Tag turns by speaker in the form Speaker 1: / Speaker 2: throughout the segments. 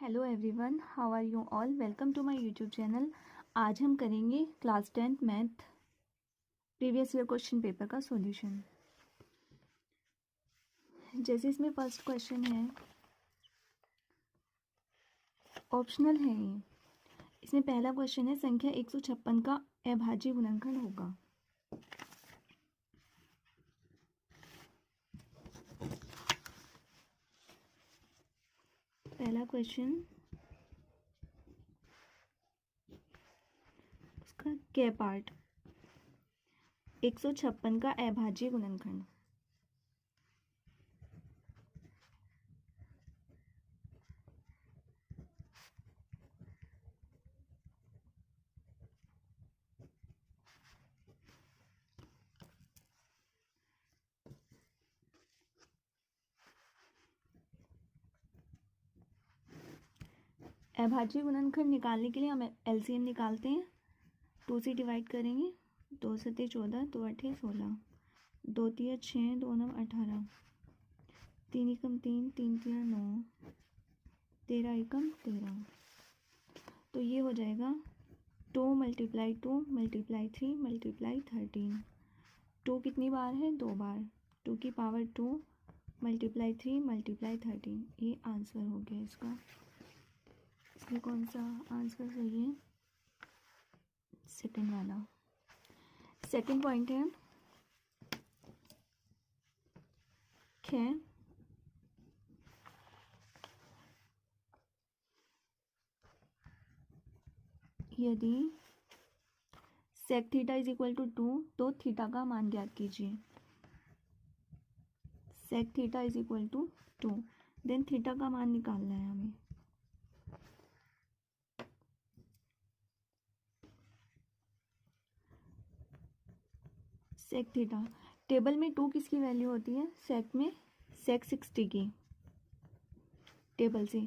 Speaker 1: Hello everyone, how are you all. Welcome to my YouTube channel. आज हम करेंगे class 10th math previous year question paper का solution. जैसे इसमें first question है, ऑप्शनल है ये। इसमें पहला क्वेश्चन है, संख्या 156 का अभाज्य गुणनखंड होगा। पहला क्वेश्चन, उसका के पार्ट 156 का अभाज्य गुणनखंड। अभाज्य गुणनखंड निकालने के लिए हम एलसीएम निकालते हैं। 2 से डिवाइड करेंगे, 2 सते 14, 2 अठे 16, 2 तिया 6, 2 नौ 18, 3 एकम 3, 3 तिया 9, 13 एकम 13। तो ये हो जाएगा 2 मल्टीप्लाई 2 मल्टीप्लाई 3 मल्टीप्लाई 13। 2 कितनी बार है? 2 बार। 2 की पावर 2 मल्टीप्लाई 3 मल्टीप्लाई 13। ये आंसर हो गया इसका। इसमें कौन सा आंसर सही है? सेकंड वाला। सेकंड पॉइंट है, यदि sec theta is equal to 2 तो थीटा का मान ज्ञात कीजिए। Sec theta is equal to 2, then theta का मान निकालना है हमें। सेक थीटा, टेबल में 2 किसकी वैल्यू होती है? सेक में सेक 60 की टेबल से,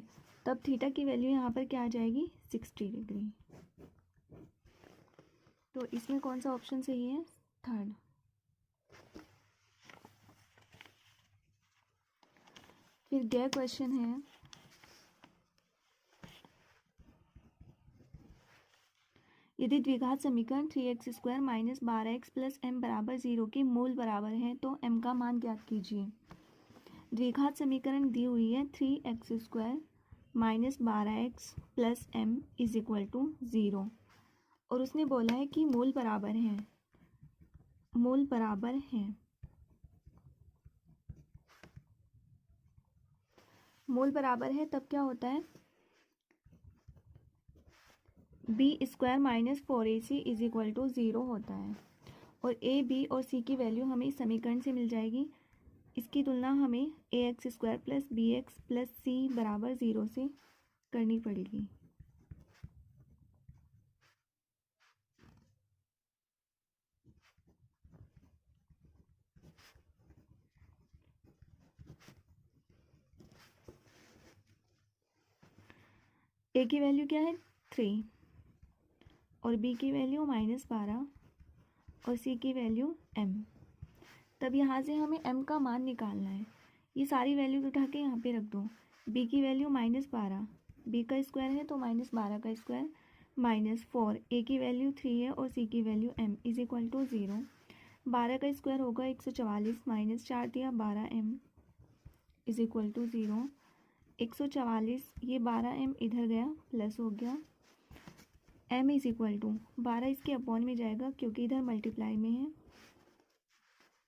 Speaker 1: तब थीटा की वैल्यू यहाँ पर क्या आ जाएगी? 60 डिग्री। तो इसमें कौन सा ऑप्शन सही है? थर्ड। फिर गया क्वेश्चन है, यदि द्विघात समीकरण 3x² minus 12x plus m बराबर 0 के मूल बराबर है तो m का मान ज्ञात कीजिए। द्विघात समीकरण दी हुई है 3x² minus 12x plus m is equal to 0, और उसने बोला है कि मूल बराबर हैं। मूल बराबर हैं, मूल बराबर है तब क्या होता है? b² minus 4ac is equal to 0 होता है, और a, b और c की वैल्यू हमें इस समीकरण से मिल जाएगी। इसकी तुलना हमें ax² plus bx plus c बराबर 0 से करनी पड़ेगी। a की वैल्यू क्या है? 3, और b की वैल्यू -12 और c की वैल्यू m। तब यहाँ से हमें m का मान निकालना है। ये सारी वैल्यूज उठा के यहाँ पे रख दो। b की वैल्यू -12, b का स्क्वायर है तो -12 का स्क्वायर, -4, a की वैल्यू 3 है और c की value m is equal to 0। 12 का स्क्वायर होगा 144, -4 दिया 12m इज इक्वल टू 0। 144, ये 12m इधर गया, प्लस हो गया। m इज इक्वल टू 12 इसके अपॉन में जाएगा क्योंकि इधर मल्टीप्लाई में है।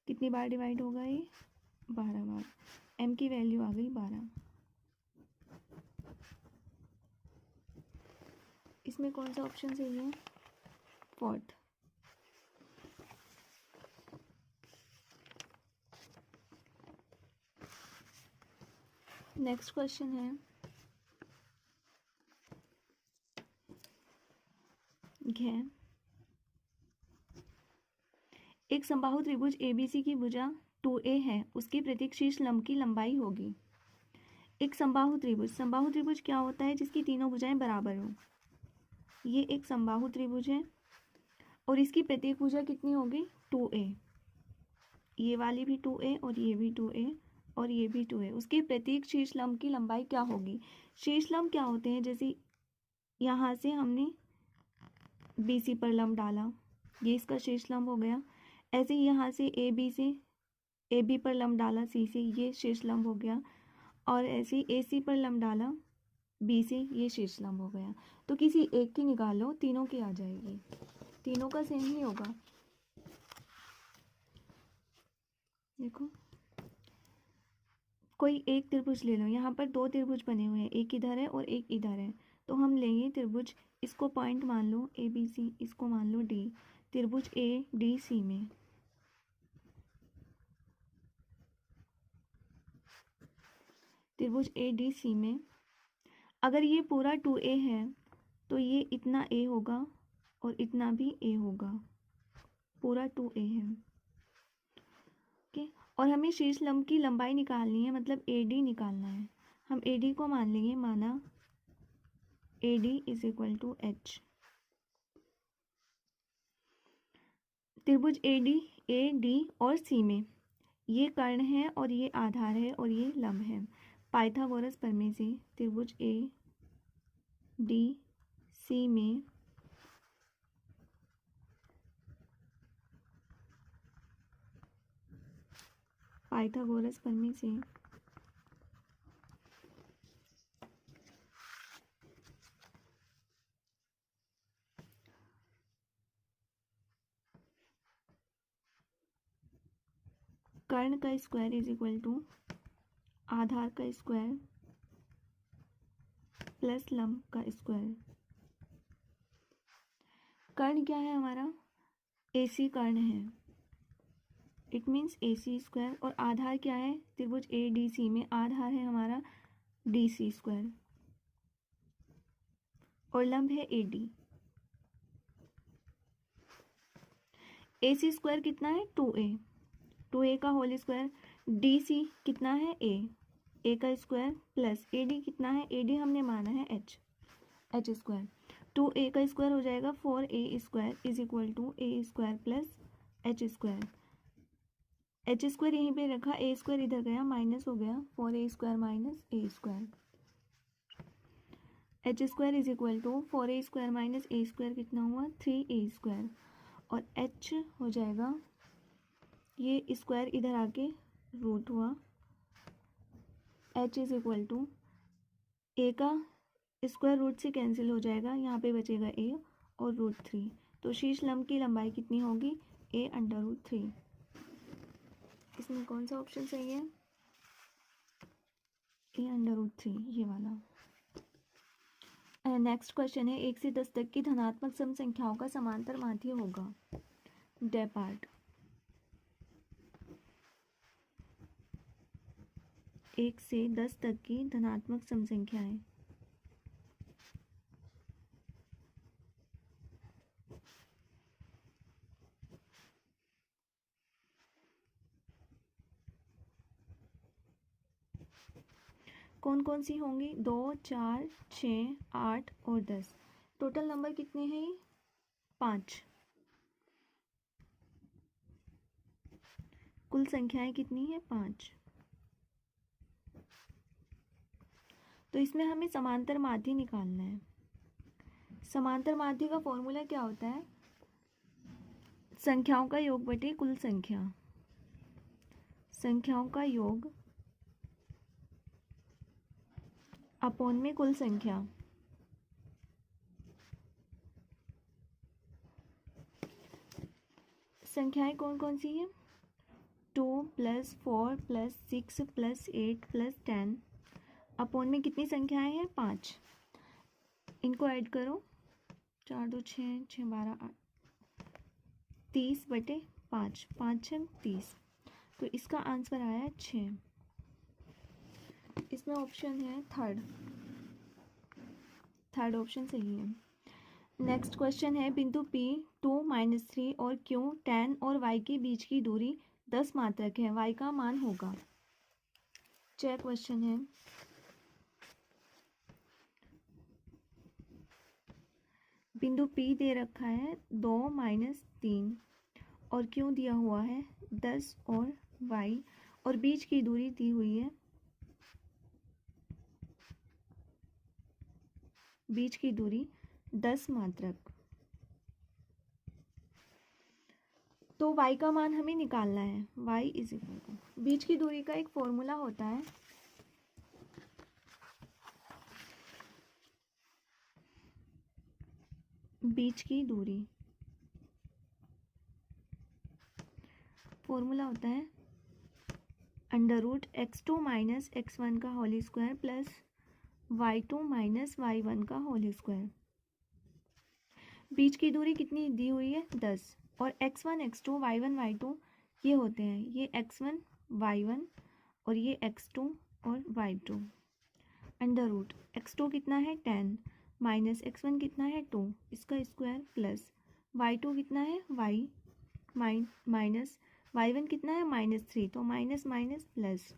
Speaker 1: कितनी बार डिवाइड होगा ये? 12 बार। m की वैल्यू आ गई 12। इसमें कौन सा ऑप्शन सही है? फोर्थ। नेक्स्ट क्वेश्चन है, एक समबाहु त्रिभुज ABC की भुजा 2a है, उसकी प्रत्येक शीर्ष लंब की लंबाई होगी। एक समबाहु त्रिभुज, समबाहु त्रिभुज क्या होता है? जिसकी तीनों भुजाएं बराबर हो। ये एक समबाहु त्रिभुज है और इसकी प्रत्येक भुजा कितनी होगी? 2a। ये वाली भी 2a और ये भी 2a और ये भी 2a। उसके प्रत्येक शीर्ष लंब की लंबाई क्या होगी? शीर्ष लंब क्या होते हैं, जैसे यहाँ से हमने BC पर लंब डाला, ये इसका शीर्ष लंब हो गया। ऐसे ही यहाँ से AB पर लंब डाला C से, ये शीर्ष लंब हो गया। और ऐसे ही AC पर लंब डाला B से, ये शीर्ष लंब हो गया। तो किसी एक की निकालो, तीनों की आ जाएगी, तीनों का सेम ही होगा। देखो कोई एक त्रिभुज ले लो, यहाँ पर दो त्रिभुज बने हुए हैं, एक इधर है और एक इधर है। तो हम लेंगे त्रिभुज, इसको पॉइंट मान लो ABC, इसको मान लो D। त्रिभुज ADC में त्रिभुज ADC में अगर ये पूरा 2A है तो ये इतना A होगा और इतना भी A होगा, पूरा 2A है। ओके, और हमें शीर्ष लंब की लंबाई निकालनी है, मतलब AD निकालना है। हम AD को मान लेंगे, माना AD is equal to H। त्रिभुज AD और C में ये कर्ण है और ये आधार है और ये लंब है। पाइथागोरस प्रमेय से त्रिभुज ADC में पाइथागोरस प्रमेय से कर्ण का स्क्वायर इज इक्वल टू आधार का स्क्वायर प्लस लंब का स्क्वायर। कर्ण क्या है हमारा, AC कर्ण है, इट मीन्स AC स्क्वायर। और आधार क्या है, त्रिभुज ADC में आधार है हमारा DC स्क्वायर और लंब है AD। AC स्क्वायर कितना है 2A का होल स्क्वायर। DC कितना है A का स्क्वायर प्लस AD कितना है, AD हमने माना है H स्क्वायर। 2A का स्क्वायर हो जाएगा 4A square is equal to A square plus H square. H square यहीं पे रखा, A स्क्वायर इधर गया, माइनस हो गया, 4A square minus A square. H square is equal to 4A square minus A square कितना हुआ 3A स्क्वायर। और H हो जाएगा, ये स्क्वायर इधर आके रूट हुआ, H is equal to A का स्क्वायर रूट से कैंसिल हो जाएगा, यहाँ पे बचेगा A और √3। तो शीर्ष लंब की लंबाई कितनी होगी, A√3। इसमें कौन सा ऑप्शन सही है, A√3 ये वाला। नेक्स्ट क्वेश्चन है, 1 से 10 तक की धनात्मक सम संख्याओं का समांतर माध्य होगा। डे पार्ट 1 से 10 तक की धनात्मक सम संख्याएं। कौन कौन सी होंगी, 2, 4, 6, 8 और 10। टोटल नंबर कितने हैं, 5। कुल संख्याएं कितनी है, 5। तो इसमें हमें समांतर माध्य निकालना है। समांतर माध्य का फॉर्मूला क्या होता है, संख्याओं का योग बटे कुल संख्या। संख्याओं का योग अपॉन में कुल संख्या। संख्याएं कौन कौन सी हैं, 2 + 4 + 6 + 8 + 10 अपॉन में कितनी संख्याएं हैं, 5। इनको ऐड करो, 4 2 6 6 12 8 30/5, 5 6 30। तो इसका आंसर आया 6। इसमें ऑप्शन है थर्ड ऑप्शन सही है। नेक्स्ट क्वेश्चन है, बिंदु P 2 - 3 और Q 10 और Y के बीच की दूरी 10 मात्रक है, Y का मान होगा। चेक क्वेश्चन है, बिंदु P दे रखा है 2 - 3 और Q दिया हुआ है 10 और Y और बीच की दूरी दी हुई है बीच की दूरी 10 मात्रक। तो y का मान हमें निकालना है। y इज इक्वल टू, बीच की दूरी का एक फॉर्मूला होता है, बीच की दूरी फॉर्मूला होता है √x2 माइनस x1 का whole square plus y2 minus y1 का होल स्क्वायर। बीच की दूरी कितनी दी हुई है? 10। और x1 x2 y1 y2 ये होते हैं, ये x1 y1 और ये x2 और y2। x2 कितना है 10 माइनस x1 कितना है 2, इसका स्क्वायर प्लस y2 कितना है y माइनस y1 कितना है -3, तो minus minus plus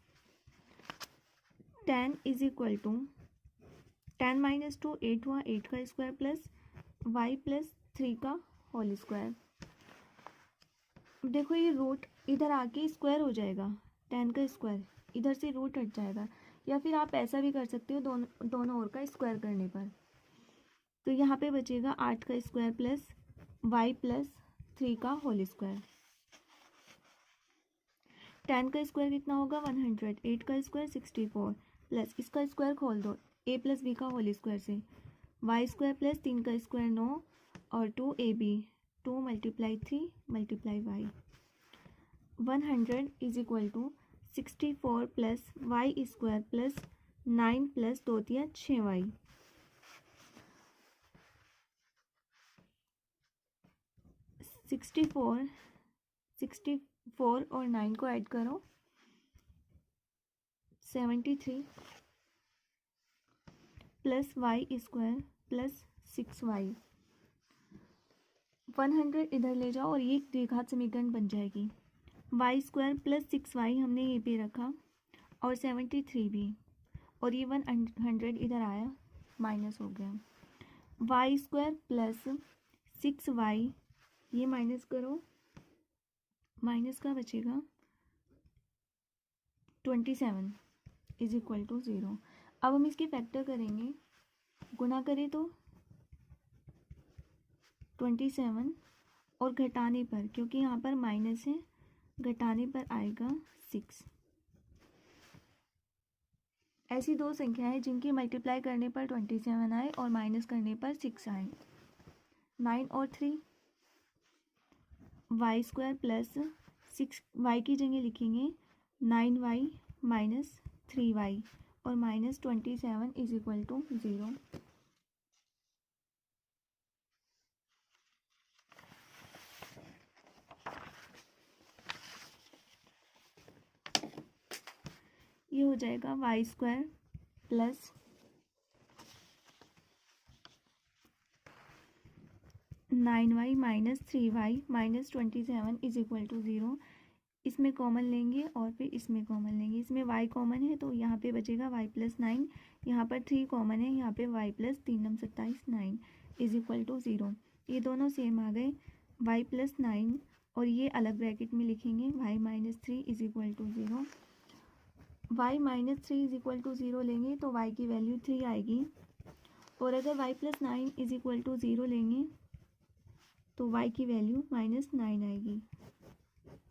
Speaker 1: 10 is equal to 10 minus 2 8 हुआ, 8 का स्क्वायर प्लस y प्लस 3 का होल स्क्वायर। देखो ये रूट इधर आके स्क्वायर हो जाएगा, 10 का स्क्वायर इधर से रूट हट जाएगा, या फिर आप ऐसा भी कर सकते हो दोनों ओर का स्क्वायर करने पर। तो यहाँ पे बचेगा 8 का स्क्वायर प्लस y प्लस 3 का होल स्क्वायर। 10 का स्क्वायर कितना होगा 100, 8 का स्क्वायर 64 प्लस इसका स्क्वायर खोल दो a प्लस बी का होल स्क्वायर से, y स्क्वायर प्लस 3 का स्क्वायर 9 और 2ab, 2 multiply 3 multiply y। 100 is equal to 64 plus y square plus 9 plus 2 3 6y। 64 और 9 को ऐड करो 73 plus y square plus 6y। 100 इधर ले जाओ और ये द्विघात समीकरण बन जाएगी। y स्क्वायर प्लस 6y हमने ये पे रखा और 73 भी, और ये 100 इधर आया माइनस हो गया। y स्क्वायर प्लस 6y ये माइनस करो, माइनस का बचेगा 27 इज इक्वल टू 0। अब हम इसके फैक्टर करेंगे, गुना करें तो 27 और घटाने पर, क्योंकि यहाँ पर माइनस है, घटाने पर आएगा 6। ऐसी दो संख्या है जिनकी मल्टीप्लाई करने पर 27 आए और माइनस करने पर 6 आए। 9 और 3 y स्क्वायर प्लस 6 y की जगह लिखेंगे 9y माइनस 3y और माइनस 27 इज इक्वल टू 0। ये हो जाएगा y square plus 9y minus 3y minus 27 is equal to 0। इसमें कॉमन लेंगे और फिर इसमें कॉमन लेंगे, इसमें y कॉमन है तो यहाँ पे बचेगा y प्लस 9, यहाँ पर 3 कॉमन है, यहाँ पे y plus 3 27 9 is equal to 0। ये दोनों सेम आ गए, y प्लस 9 और ये अलग ब्रैकेट में लिखेंगे y minus 3 is equal to 0। y minus 3 is equal to 0 लेंगे तो y की वैल्यू 3 आएगी, और अगर y plus 9 is equal to 0 लेंगे तो y की वैल्यू माइनस 9 आएगी।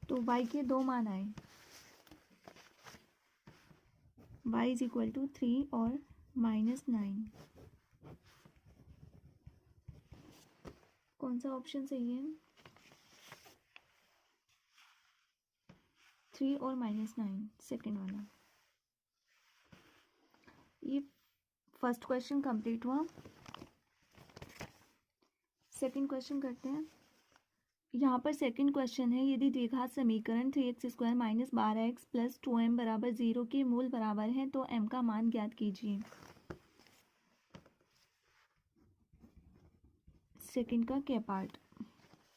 Speaker 1: तो y के दो मान आए, y इज इक्वल टू 3 और माइनस 9। कौन सा ऑप्शन सही है? 3 और माइनस 9, सेकेंड वाला। ये फर्स्ट क्वेश्चन कंप्लीट हुआ। सेकेंड क्वेश्चन करते हैं। यहाँ पर सेकंड क्वेश्चन है, यदि द्विघात समीकरण 3x square minus 12x plus 2m बराबर 0 के मूल बराबर है तो m का मान ज्ञात कीजिए। सेकंड का क्या पार्ट,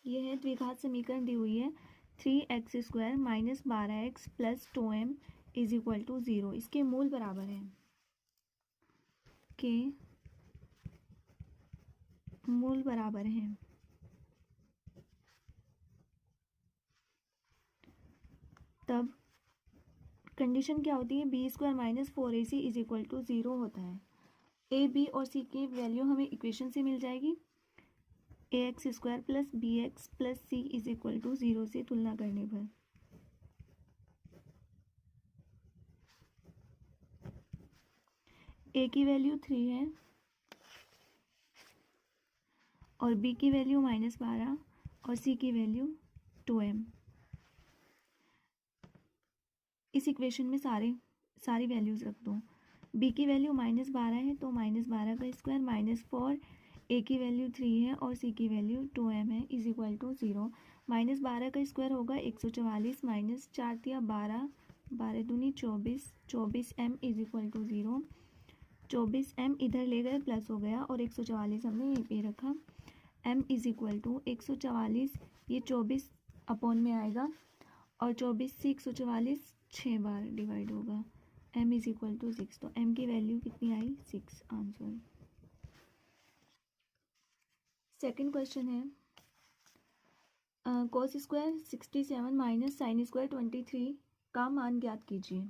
Speaker 1: ये है द्विघात समीकरण दी हुई है 3x square minus 12x plus 2m is equal to 0, इसके मूल बराबर है, के मूल बराबर है। तब कंडीशन क्या होती है, B square minus 4ac is equal to 0 होता है। ए बी और सी की वैल्यू हमें इक्वेशन से मिल जाएगी। A x square plus b x plus c is equal to 0 से तुलना करने पर ए की वैल्यू 3 है और बी की वैल्यू -12 और सी की वैल्यू 2m। इस इक्वेशन में सारी वैल्यूज़ रख दो। बी की वैल्यू -12 है तो -12 का स्क्वायर -4, ए की वैल्यू 3 है और सी की वैल्यू 2m है इज इक्वल टू 0। -12 का स्क्वायर होगा 144 -4 दिया 12, 12 दूनी 24, 24m is equal to 0। 24m इधर ले गए प्लस हो गया और 144 हमने यहीं पे रखा। m इज इक्वल टू 144, ये 24 अपॉन में आएगा और 24 से 144 6 बार डिवाइड होगा। m इज इक्वल टू 6, तो m की वैल्यू कितनी आई 6 आंसर। सेकंड क्वेश्चन है cos square 67 minus sine square 23 का मान ज्ञात कीजिए।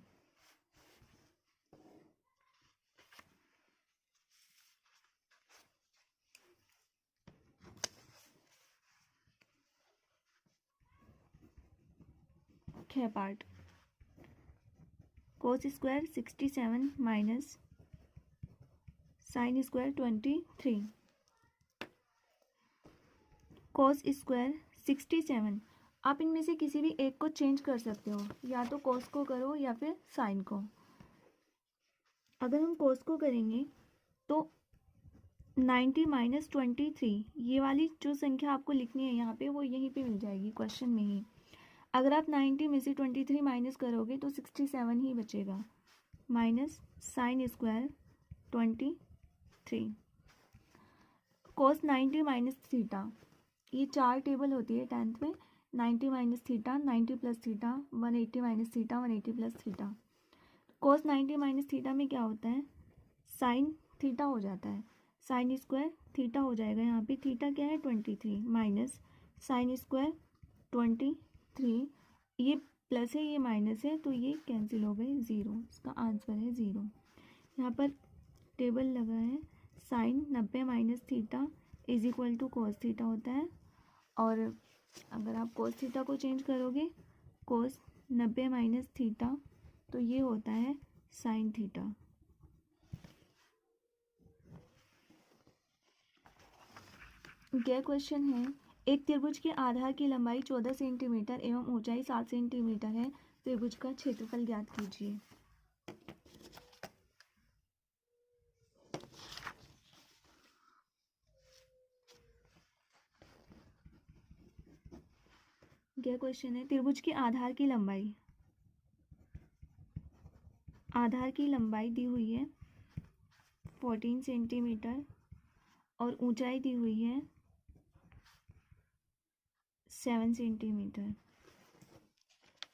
Speaker 1: ख part cos square 67 minus sine square 23। cos square 67, आप इनमें से किसी भी एक को चेंज कर सकते हो, या तो cos को करो या फिर साइन को। अगर हम cos को करेंगे तो 90 माइनस 23, ये वाली जो संख्या आपको लिखनी है यहाँ पे वो यहीं पे मिल जाएगी क्वेश्चन में ही। अगर आप 90 में से 23 माइनस करोगे तो 67 ही बचेगा, minus sine square 23 cos 90 minus theta, ये 4 टेबल होती है 10th में। 90 minus theta, 90 plus theta, 180 minus theta, 180 plus theta. cos 90 minus theta में क्या होता है, साइन थीटा हो जाता है, साइन स्क्वायर थीटा हो जाएगा। यहाँ पे थीटा क्या है 23 माइनस साइन स्क्वायर 23, ये प्लस है ये माइनस है तो ये कैंसिल हो गए 0, इसका आंसर है 0। यहाँ पर टेबल लगा है, sine 90 minus theta is equal to cos theta होता है, और अगर आप cos थीटा को चेंज करोगे cos 90 माइनस थीटा तो ये होता है साइन थीटा। क्या क्वेश्चन है, एक त्रिभुज के आधार की लंबाई 14 सेंटीमीटर एवं ऊंचाई 7 सेंटीमीटर है, त्रिभुज का क्षेत्रफल ज्ञात कीजिए। क्या क्वेश्चन है, त्रिभुज के आधार की लंबाई दी हुई है 14 सेंटीमीटर और ऊंचाई दी हुई है 7 सेंटीमीटर।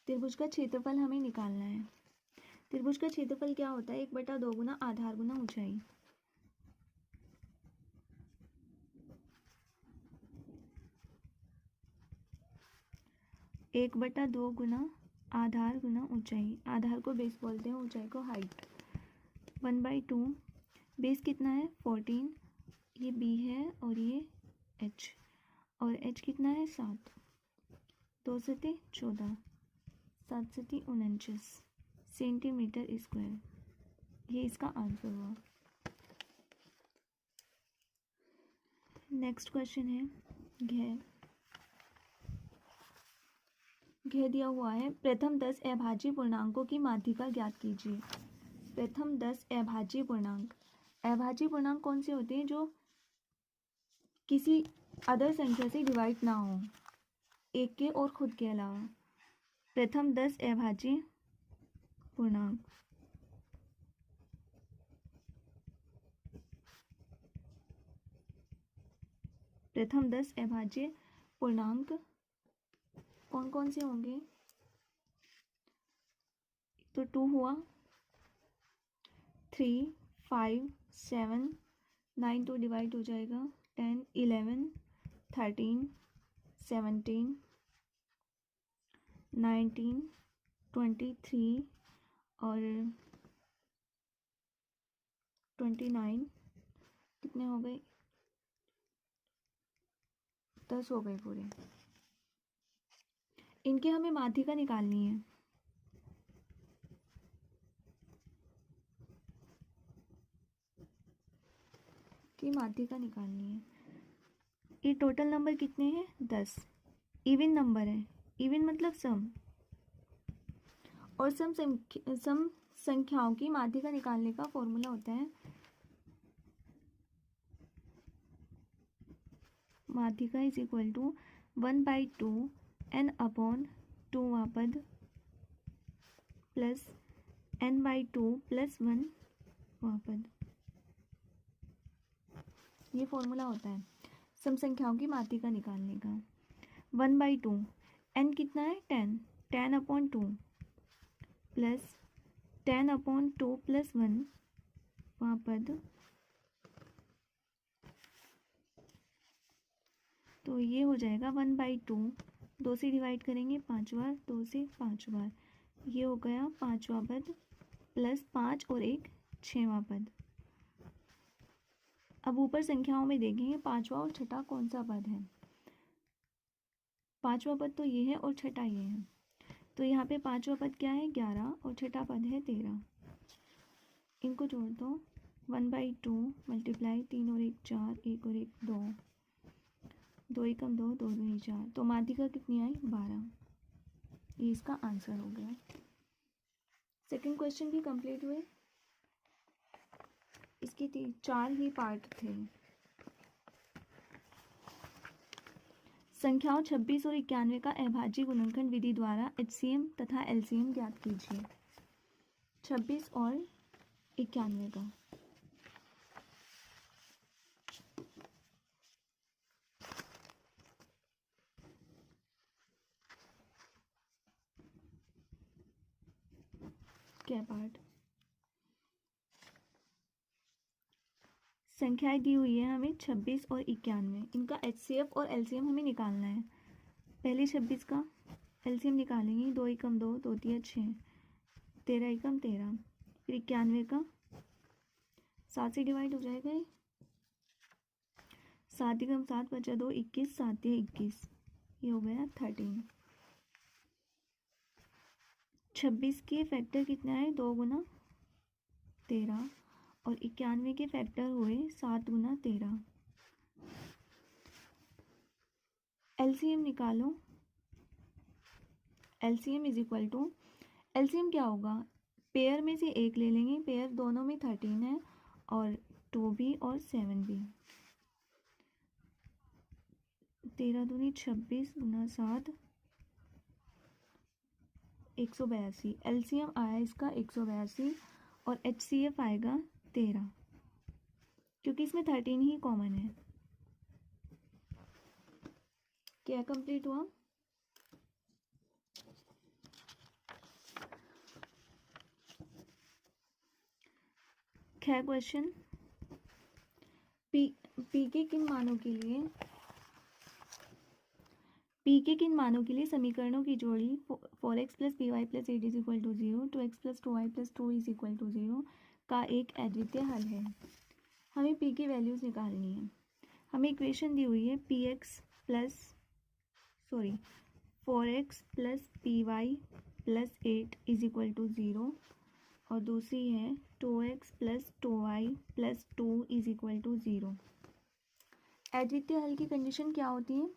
Speaker 1: त्रिभुज का क्षेत्रफल हमें निकालना है। त्रिभुज का क्षेत्रफल क्या होता है, 1/2 गुना आधार गुना ऊंचाई। एक बटा दो गुना आधार गुना ऊंचाई, आधार को बेस बोलते हैं, ऊंचाई को हाइट। 1/2, बेस कितना है 14, ये b है और ये h, और h कितना है 7, 2 सते 14, 7 सते 49 सेंटीमीटर स्क्वायर, ये इसका आंसर हुआ। नेक्स्ट क्वेश्चन है घ दिया हुआ है, प्रथम 10 अभाज्य पूर्णांकों की माध्यिका ज्ञात कीजिए। प्रथम 10 अभाज्य पूर्णांक, अभाज्य पूर्णांक कौन से होते हैं, जो किसी अदर संख्या से डिवाइड ना हो, एक के और खुद के अलावा। प्रथम 10 अभाज्य पूर्णांक, प्रथम 10 अभाज्य पूर्णांक कौन कौन से होंगे, तो 2 हुआ, 3, 5, 7, 9 तो डिवाइड हो जाएगा, 10, 11, 13, 17, 19, 23 और 29 कितने हो गए, 10 हो गए पूरे। इनके हमें माध्यिका निकालनी है। की माध्यिका निकालनी है। ये टोटल नंबर कितने हैं, 10। इवन नंबर है, इवन मतलब सम, और सम संख्याओं की माध्यिका निकालने का फॉर्मूला होता है, माध्यिका इज इक्वल टू 1/2 n/2वां पद प्लस n/2 + 1वां पद। ये फॉर्मूला होता है सम संख्याओं की माध्यिका निकालने का। 1/2 n कितना है, 10/2 प्लस 10/2 + 1वां पद, तो ये हो जाएगा 1/2, 2 से डिवाइड करेंगे 5 बार, 2 से 5 बार, ये हो गया 5वां पद प्लस 5 और 1 6वां पद। अब ऊपर संख्याओं में देखेंगे 5वां और छठा कौन सा पद है। 5वां पद तो ये है और छठा ये है, तो यहाँ पे 5वां पद क्या है, 11, और छठा पद है 13। इनको जोड़ दो, 1/2 मल्टीप्लाई 3 और 1 4, 1 और 1 2, 2 एकम 2, 2 दूनी 4, तो माध्यिका कितनी आई, 12। ये इसका आंसर हो गया। सेकंड क्वेश्चन भी कंप्लीट हुए। इसके 4 ही पार्ट थे। संख्याओं 26 और 91 का अभाज्य गुणनखंड विधि द्वारा HCM तथा LCM ज्ञात कीजिए। 26 और 91 का क्या पार्ट, संख्याएं दी हुई है हमें 26 और 91, इनका HCF और LCM हमें निकालना है। पहले 26 का LCM निकालेंगे, 2 एकम 2, 2 तिया 6, 13 एकम 13, फिर 91 का 7 से डिवाइड हो जाएगा, ये 7 एकम 7 बचा 2, 21, 7 तिया 21, ये हो गया 13। 26 के फैक्टर कितना है, 2 गुना 13, और 91 के फैक्टर हुए 7 गुना 13। LCM निकालो, LCM is equal to, LCM क्या होगा, पेयर में से एक ले लेंगे, पेयर दोनों में 13 है, और 2 भी और 7 भी, 13 दूनी 26 गुना 7, 182। LCM आया इसका 182, और HCF आएगा 13, क्योंकि इसमें 13 ही कॉमन है। क्या कंप्लीट हुआ। क्वेश्चन, पी के किन मानों के लिए, पी के किन मानों के लिए समीकरणों की जोड़ी 4x + py + 8 = 0, 2x + 2y + 2 = 0 का एक अद्वितीय हल है। हमें पी की वैल्यूज़ निकालनी है। हमें इक्वेशन दी हुई है 4x + py + 8 = 0, और दूसरी है 2x + 2y + 2 = 0। अद्वितीय हल की कंडीशन क्या होती है,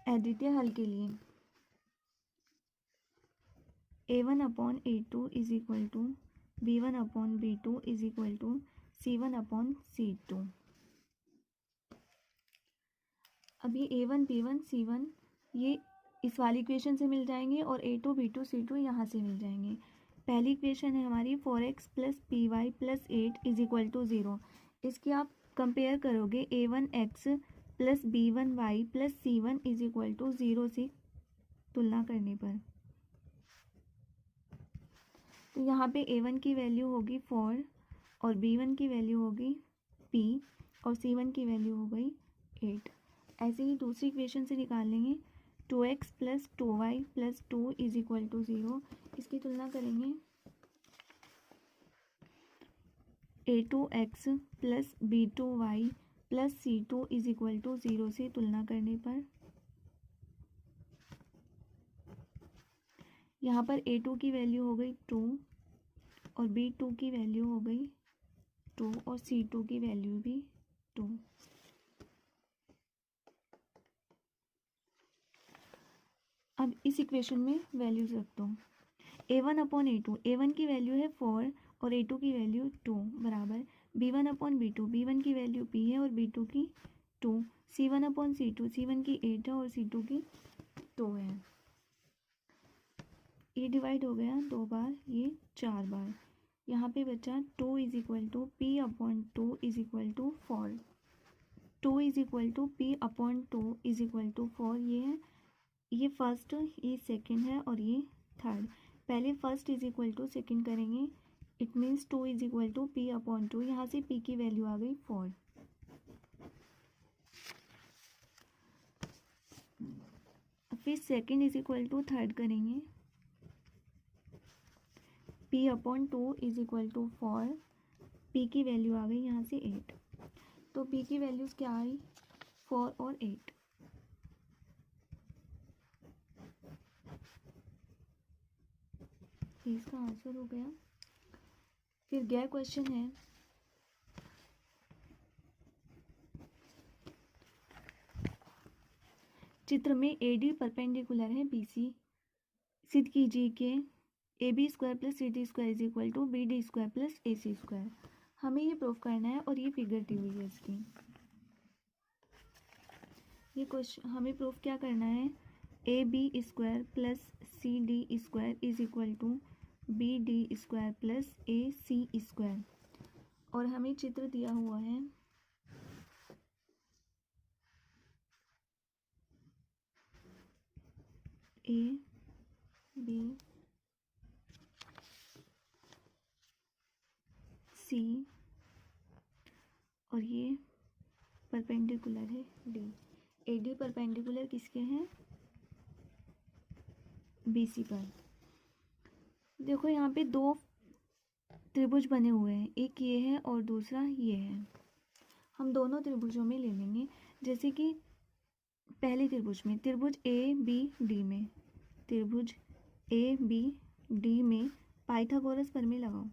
Speaker 1: अद्वितीय हल के लिए a1/a2 = b1/b2 = c1/c2। अभी a1 b1 c1 ये इस वाली इक्वेशन से मिल जाएंगे, और a2 b2 c2 यहाँ से मिल जाएंगे। पहली इक्वेशन है हमारी 4x + py + 8 = 0। इसकी आप कंपेयर करोगे a1x + b1y + c1 = 0 से तुलना करने पर, तो यहाँ पे a1 की वैल्यू होगी 4, और b1 की वैल्यू होगी p, और c1 की वैल्यू हो गई 8। ऐसे ही दूसरी इक्वेशन से निकाल लेंगे 2x plus 2y plus 2 is equal to 0। इसकी तुलना करेंगे a2x plus b2y plus c2 is equal to 0 से तुलना करने पर यहाँ पर a2 की वैल्यू हो गई 2 और b2 की वैल्यू हो गई 2 और c2 की वैल्यू भी 2। अब इस इक्वेशन में वैल्यूज रखता हूँ। a1 अपॉन a2, a1 की वैल्यू है 4 और a2 की वैल्यू 2 बराबर b1 अपॉन b2, b1 की वैल्यू p है और b2 की 2, c1 अपॉन c2, c1 की 8 है और c2 की 2 है। ये डिवाइड हो गया 2 बार, ये 4 बार। यहाँ पे बचा 2 is equal to p upon 2 is equal to 4। 2 is equal to p upon 2 is equal to 4। ये है, ये फर्स्ट, ये सेकंड है और ये थर्ड। पहले first is equal to second करेंगे, it means 2 is equal to p upon 2। यहाँ से p की वैल्यू आ गई 4। फिर second is equal to third करेंगे, p upon 2 is equal to 4, p की वैल्यू आ गई यहाँ से 8। तो p की वैल्यूज़ क्या आई, 4 और 8। इसका आंसर हो गया। फिर गैर क्वेश्चन है, चित्र में AD परपेंडिकुलर है BC। सिद्ध कीजिए कि AB square plus CD square is equal to BD square plus AC square. हमें ये प्रूफ करना है और ये फिगर दी हुई है इसकी। ये क्वेश्चन हमें प्रूफ क्या करना है, AB square plus CD square is equal to BD square plus AC square. और हमें चित्र दिया हुआ है A B C और ये परपेंडिकुलर है D। AD परपेंडिकुलर किसके हैं, BC पर। देखो यहाँ पे दो त्रिभुज बने हुए हैं, एक ये है और दूसरा ये है। हम दोनों त्रिभुजों में ले लेंगे। जैसे कि पहले त्रिभुज में, त्रिभुज ABD में, त्रिभुज ABD में पाइथागोरस प्रमेय लगाओ।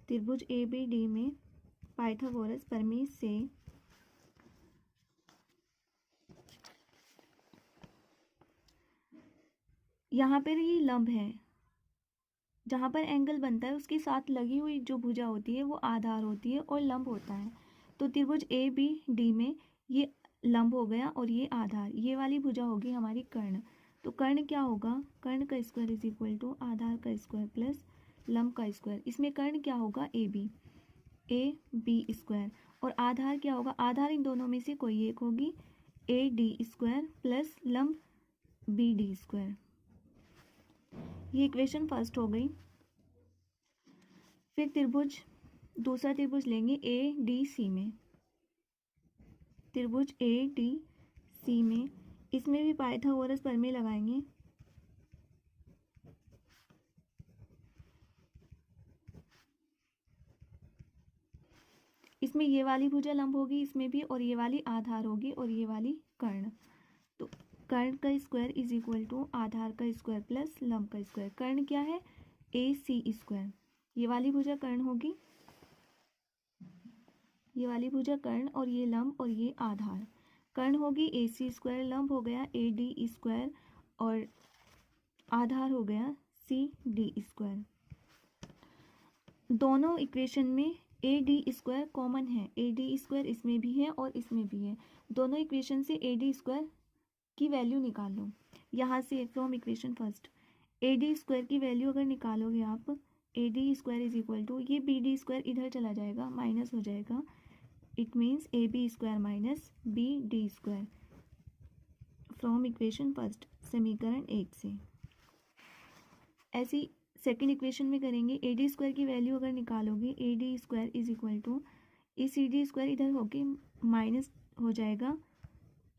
Speaker 1: त्रिभुज ABD में पाइथागोरस प्रमेय से यहाँ पर ये लंब है, जहाँ पर एंगल बनता है उसके साथ लगी हुई जो भुजा होती है वो आधार होती है और लंब होता है। तो त्रिभुज ABD में ये लंब हो गया और ये आधार, ये वाली भुजा होगी हमारी कर्ण। तो कर्ण क्या होगा, कर्ण का स्क्वायर इज इक्वल टू आधार का स्क्वायर प्लस लंब का स्क्वायर। इसमें कर्ण क्या होगा, AB स्क्वायर, और आधार क्या होगा, आधार इन दोनों में से कोई एक होगी, AD स्क्वायर प्लस लंब BD स्क्वायर। ये इक्वेशन फर्स्ट हो गई। फिर त्रिभुज, दूसरा त्रिभुज लेंगे ADC में, त्रिभुज ADC में, इसमें भी पाइथागोरस प्रमेय लगाएंगे। इसमें ये वाली भुजा लंब होगी इसमें भी, और ये वाली आधार होगी और ये वाली कर्ण। तो कर्ण का स्क्वायर इज इक्वल टू आधार का स्क्वायर प्लस लंब का स्क्वायर। कर्ण क्या है, AC स्क्वायर। ये वाली भुजा कर्ण होगी, ये वाली भुजा कर्ण और ये लंब और ये आधार। कर्ण होगी AC स्क्वायर, लंब हो गया AD स्क्वायर और आधार हो गया CD स्क्वायर। दोनों इक्वेशन में AD स्क्वायर कॉमन है, AD स्क्वायर इसमें भी है और इसमें भी है। दोनों इक्वेशन से AD स्क्वायर की वैल्यू निकाल लो। यहाँ से from equation first AD square की वैल्यू अगर निकालोगे आप, AD square is equal to, ये BD स्क्वायर इधर चला जाएगा, माइनस हो जाएगा, it means AB square minus BD square from equation first, समीकरण 1 से। ऐसी सेकेंड इक्वेशन में करेंगे, AD स्क्वायर की वैल्यू अगर निकालोगे, AD square is equal to, A C D square इधर होके माइनस हो जाएगा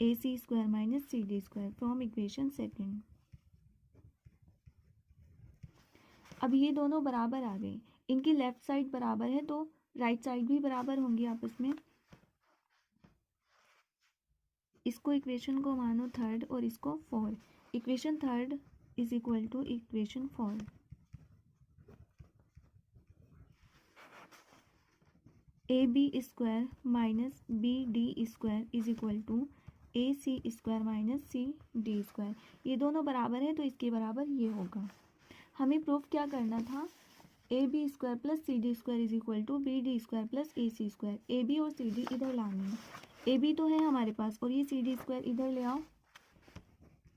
Speaker 1: A C square minus C D square from equation second. अब ये दोनों बराबर आ गए, इनकी लेफ्ट साइड बराबर है तो राइट साइड भी बराबर होंगी आपस में। इसको इक्वेशन को मानो थर्ड और इसको fourth. Equation third is equal to equation fourth. A B square minus B D square is equal to A C square minus C D square. ये दोनों बराबर है तो इसके बराबर ये होगा। हमें प्रूफ क्या करना था, A B square plus C D square is equal to B D square plus A C square. A B और सी डी इधर लानी है, ए बी तो है हमारे पास और ये सी डी स्क्वायर इधर ले आओ,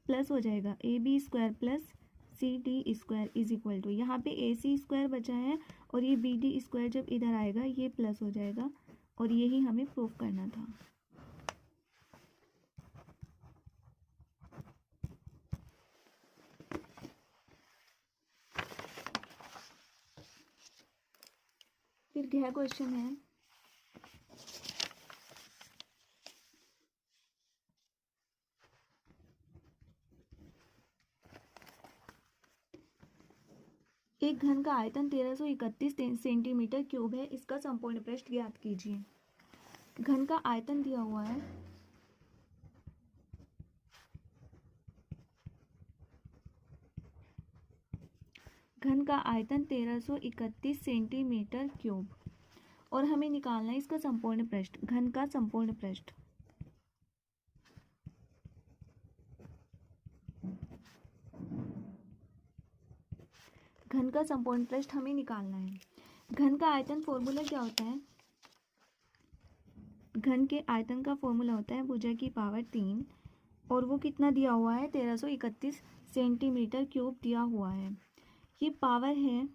Speaker 1: प्लस हो जाएगा A B square plus C D square is equal to, यहाँ पे ए सी स्क्वायर बचा है और ये बी डी स्क्वायर जब इधर आएगा ये प्लस हो जाएगा और यही हमें प्रूफ करना था। फिर क्या क्वेश्चन है, एक घन का आयतन 1331 सेंटीमीटर क्यूब है, इसका संपूर्ण पृष्ठ ज्ञात कीजिए। घन का आयतन दिया हुआ है, घन का आयतन 1331 सेंटीमीटर क्यूब और हमें निकालना है इसका संपूर्ण पृष्ठ, घन का संपूर्ण पृष्ठ। घन का संपूर्ण पृष्ठ हमें निकालना है। घन का आयतन फॉर्मूला क्या होता है, घन के आयतन का फॉर्मूला होता है भुजा की पावर 3 और वो कितना दिया हुआ है 1331 सेंटीमीटर क्यूब दिया हुआ है। ये पावर है,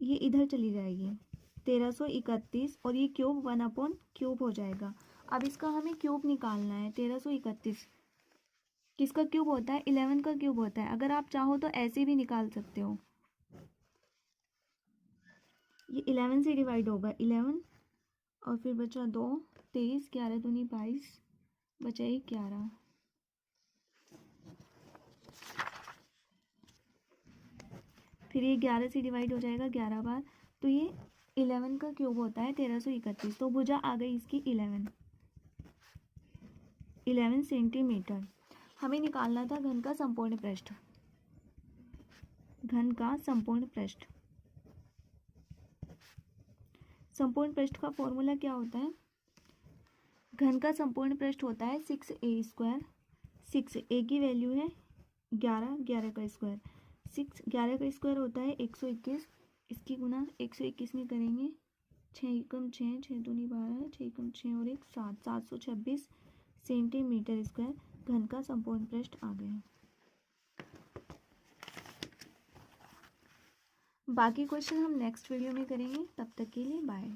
Speaker 1: ये इधर चली जाएगी 1331 और ये क्यूब 1/क्यूब हो जाएगा। अब इसका हमें क्यूब निकालना है। 1331 किसका क्यूब होता है, 11 का क्यूब होता है। अगर आप चाहो तो ऐसे भी निकाल सकते हो, ये 11 से डिवाइड होगा 11 और फिर बचा 2, 23, 11 दूनी 22, बचा 11। फिर ये 11 से डिवाइड हो जाएगा 11 बार, तो ये 11 का क्यूब होता है 1331। तो भुजा आ गई इसकी 11 सेंटीमीटर। हमें निकालना था घन का संपूर्ण पृष्ठ, घन का संपूर्ण पृष्ठ। संपूर्ण पृष्ठ का फॉर्मूला क्या होता है, घन का संपूर्ण पृष्ठ होता है 6a स्क्वायर। 6a की वैल्यू है 11, 11 का स्क्वायर, 6 11 का स्क्वायर होता है 121, इसकी गुना 121 में करेंगे 6 एकम 6, 6 दूनी 12, 6 एकम 6 और 1 7, 726 सेंटीमीटर स्क्वायर घन का संपूर्ण पृष्ठ आ गया। बाकी क्वेश्चन हम नेक्स्ट वीडियो में करेंगे, तब तक के लिए बाय।